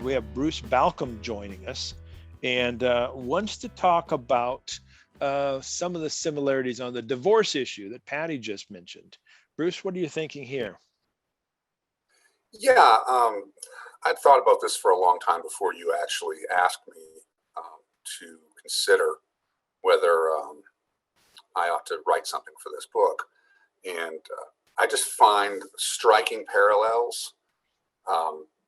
We have Bruce Balcom joining us, and wants to talk about some of the similarities on the divorce issue that Patty just mentioned. Bruce, what are you thinking here? Yeah, I'd thought about this for a long time before you actually asked me to consider whether I ought to write something for this book. And I just find striking parallels,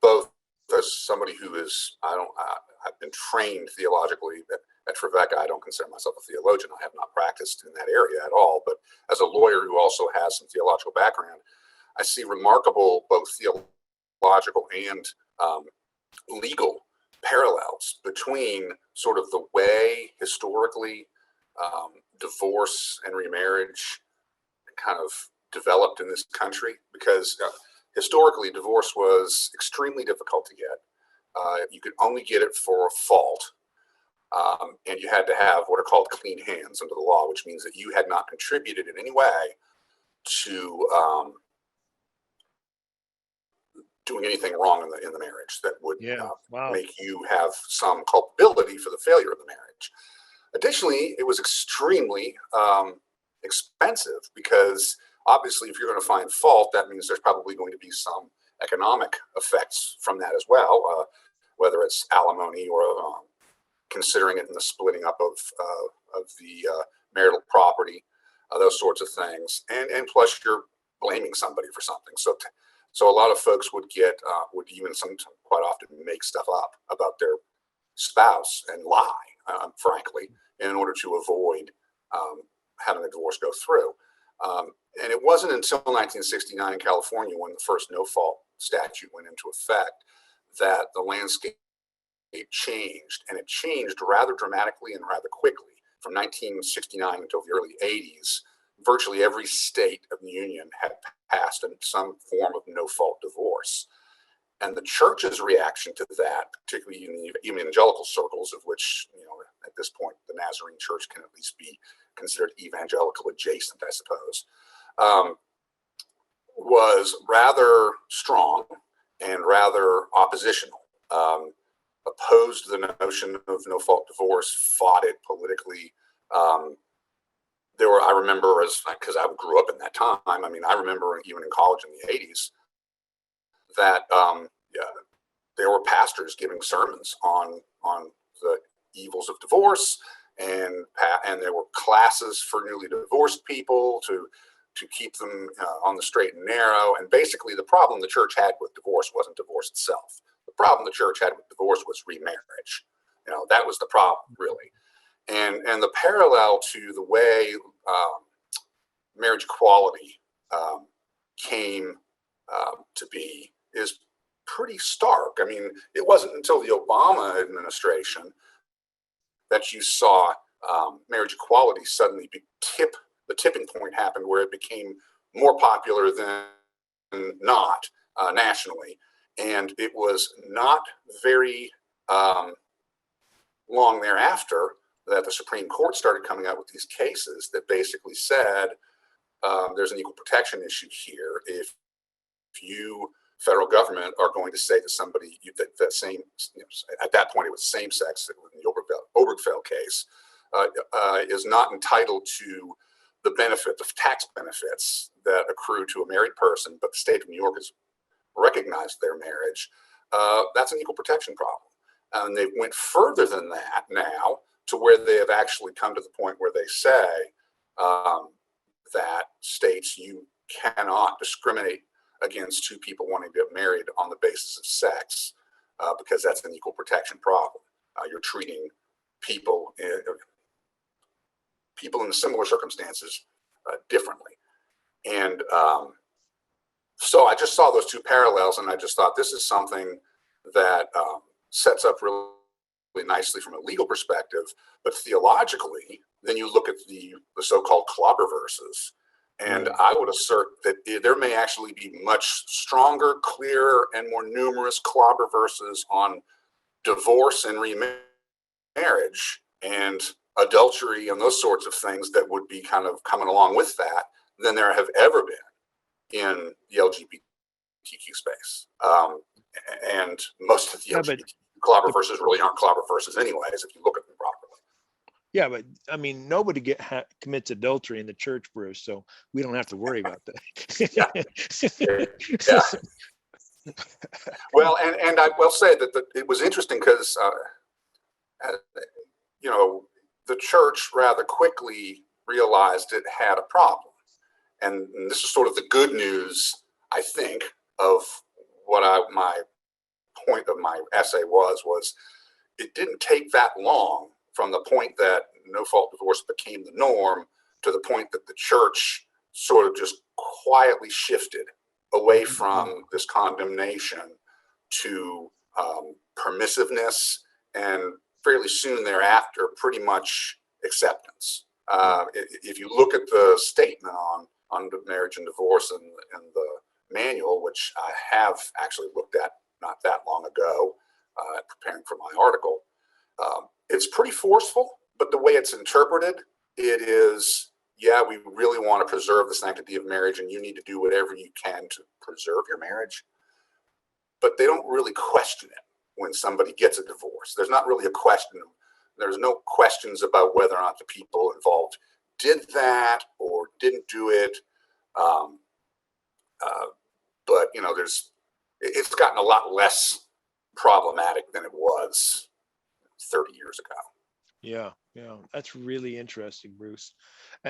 both as somebody who is, I've been trained theologically at Trevecca. I don't consider myself a theologian. I have not practiced in that area at all. But as a lawyer who also has some theological background, I see remarkable both theological and legal parallels between sort of the way historically divorce and remarriage kind of developed in this country, because historically divorce was extremely difficult to get. You could only get it for fault, and you had to have what are called clean hands under the law, which means that you had not contributed in any way to doing anything wrong in the marriage that would make you have some culpability for the failure of the marriage. Additionally, it was extremely expensive, because obviously if you're going to find fault, that means there's probably going to be some economic effects from that as well, whether it's alimony or considering it in the splitting up of the marital property, those sorts of things. And plus you're blaming somebody for something. So a lot of folks would even sometimes quite often make stuff up about their spouse and lie, frankly, in order to avoid having a divorce go through. And it wasn't until 1969 in California, when the first no-fault statute went into effect, that the landscape changed, and it changed rather dramatically and rather quickly. From 1969 until the early 80s, virtually every state of the Union had passed in some form of no-fault divorce. And the church's reaction to that, particularly in the evangelical circles, of which, at this point, the Nazarene Church can at least be considered evangelical adjacent, I suppose, was rather strong and rather oppositional. Opposed the notion of no-fault divorce, fought it politically. I remember, because I grew up in that time, I remember even in college in the 80s, that there were pastors giving sermons on the evils of divorce, and there were classes for newly divorced people to keep them on the straight and narrow. And basically the problem the church had with divorce wasn't divorce itself. The problem the church had with divorce was remarriage. That was the problem, really. And the parallel to the way marriage equality came to be is pretty stark. It wasn't until the Obama administration that you saw marriage equality suddenly the tipping point happened, where it became more popular than not nationally. And it was not very long thereafter that the Supreme Court started coming out with these cases that basically said there's an equal protection issue here. If you, federal government, are going to say to somebody that same, at that point it was same sex, in the Obergefell case, is not entitled to the benefit of tax benefits that accrue to a married person, but the state of New York has recognized their marriage, that's an equal protection problem. And they went further than that now, to where they have actually come to the point where they say that states, you cannot discriminate against two people wanting to get married on the basis of sex, because that's an equal protection problem. You're treating people in similar circumstances differently. And so I just saw those two parallels, and I just thought this is something that sets up really nicely from a legal perspective, but theologically, then you look at the so-called clobber verses, and I would assert that there may actually be much stronger, clearer, and more numerous clobber verses on divorce and remarriage and adultery and those sorts of things that would be kind of coming along with that than there have ever been in the LGBTQ space. and most of the LGBT clobber-verses really aren't clobber-verses anyways, if you look at them properly. Yeah, but I mean, nobody commits adultery in the church, Bruce, so we don't have to worry about that. Yeah. Well, and I will say that it was interesting because, the church rather quickly realized it had a problem. And this is sort of the good news, I think, of what my point of my essay was it didn't take that long from the point that no-fault divorce became the norm to the point that the church sort of just quietly shifted away from this condemnation to permissiveness, and fairly soon thereafter, pretty much acceptance. If you look at the statement on marriage and divorce in the manual, which I have actually looked at not that long ago, preparing for my article, it's pretty forceful, but the way it's interpreted, it is, yeah, we really want to preserve the sanctity of marriage, and you need to do whatever you can to preserve your marriage. But they don't really question it when somebody gets a divorce. There's not really a question. There's no questions about whether or not the people involved did that or didn't do it. But it's gotten a lot less problematic than it was 30 years ago. Yeah, that's really interesting, Bruce.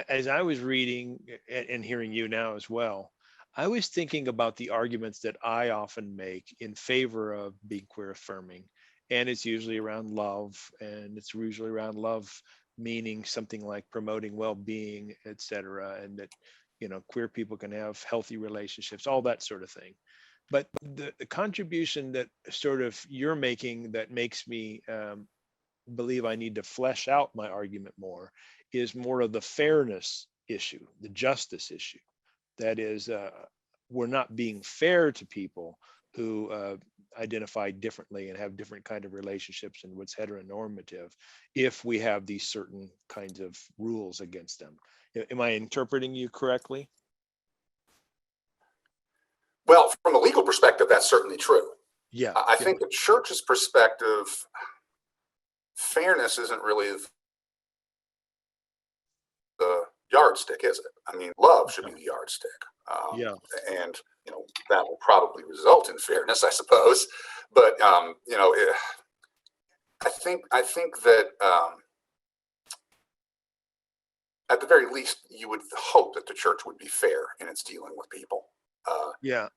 As I was reading and hearing you now as well, I was thinking about the arguments that I often make in favor of being queer affirming. And it's usually around love, and it's usually around love meaning something like promoting well-being, et cetera, and that, queer people can have healthy relationships, all that sort of thing. But the contribution that sort of you're making that makes me believe I need to flesh out my argument more is more of the fairness issue, the justice issue. That is, we're not being fair to people who identify differently and have different kind of relationships and what's heteronormative if we have these certain kinds of rules against them. Am I interpreting you correctly? Well, from a legal perspective, that's certainly true. Yeah. I think the church's perspective, fairness isn't really the yardstick, is it? I mean, love should be the yardstick. And that will probably result in fairness, I suppose. But I think that at the very least, you would hope that the church would be fair in its dealing with people.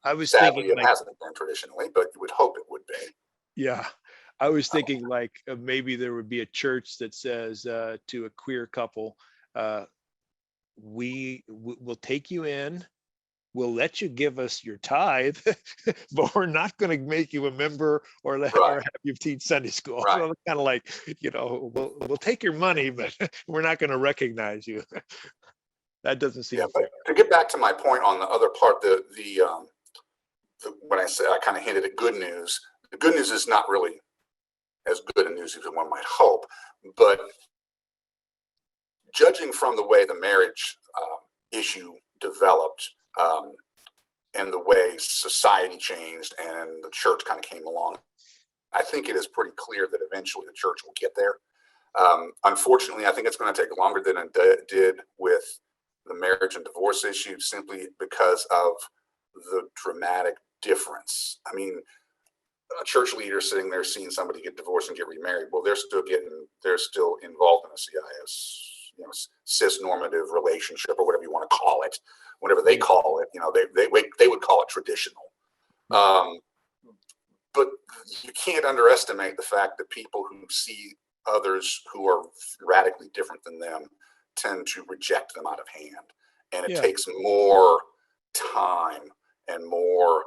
I was sadly, thinking it hasn't been traditionally, but you would hope it would be. Yeah, I was thinking like maybe there would be a church that says to a queer couple, we will take you in, we'll let you give us your tithe, but we're not going to make you a member or have you teach Sunday school. Right. So it's kind of like, we'll take your money, but we're not going to recognize you. That doesn't seem fair. To get back to my point on the other part, when I say I kind of hinted at good news, the good news is not really as good a news as one might hope, but judging from the way the marriage issue developed and the way society changed and the church kind of came along, I think it is pretty clear that eventually the church will get there. Unfortunately, I think it's going to take longer than it did with the marriage and divorce issue, simply because of the dramatic difference. I mean, a church leader sitting there seeing somebody get divorced and get remarried, well, they're still involved in a cis normative relationship, or whatever you want to call it. Whatever they call it, they would call it traditional. But you can't underestimate the fact that people who see others who are radically different than them tend to reject them out of hand. And it takes more time and more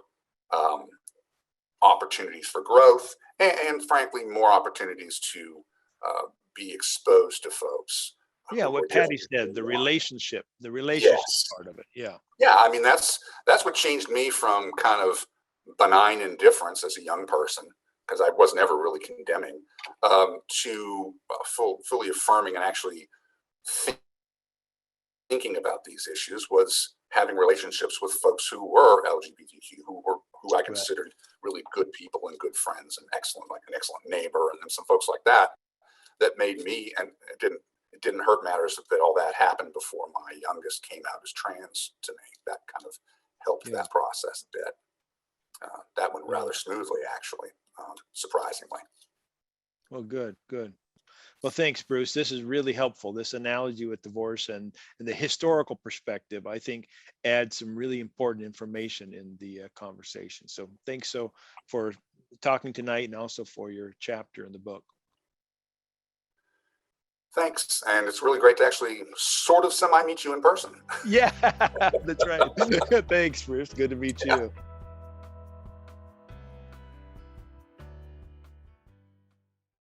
opportunities for growth, and frankly, more opportunities to be exposed to folks. What Patty said, the relationship part of it. Yeah, I mean, that's what changed me from kind of benign indifference as a young person, because I was never really condemning, to fully affirming and actually thinking about these issues, was having relationships with folks who were LGBTQ, who I considered really good people and good friends and an excellent neighbor, and some folks like that made me, and it didn't hurt matters that all that happened before my youngest came out as trans to me. That kind of helped that process a bit. That went rather smoothly, actually, surprisingly. Well, good. Well, thanks, Bruce. This is really helpful. This analogy with divorce and the historical perspective, I think, adds some really important information in the conversation. So thanks for talking tonight, and also for your chapter in the book. Thanks. And it's really great to actually sort of semi-meet you in person. Yeah, that's right. Thanks, Bruce. Good to meet you.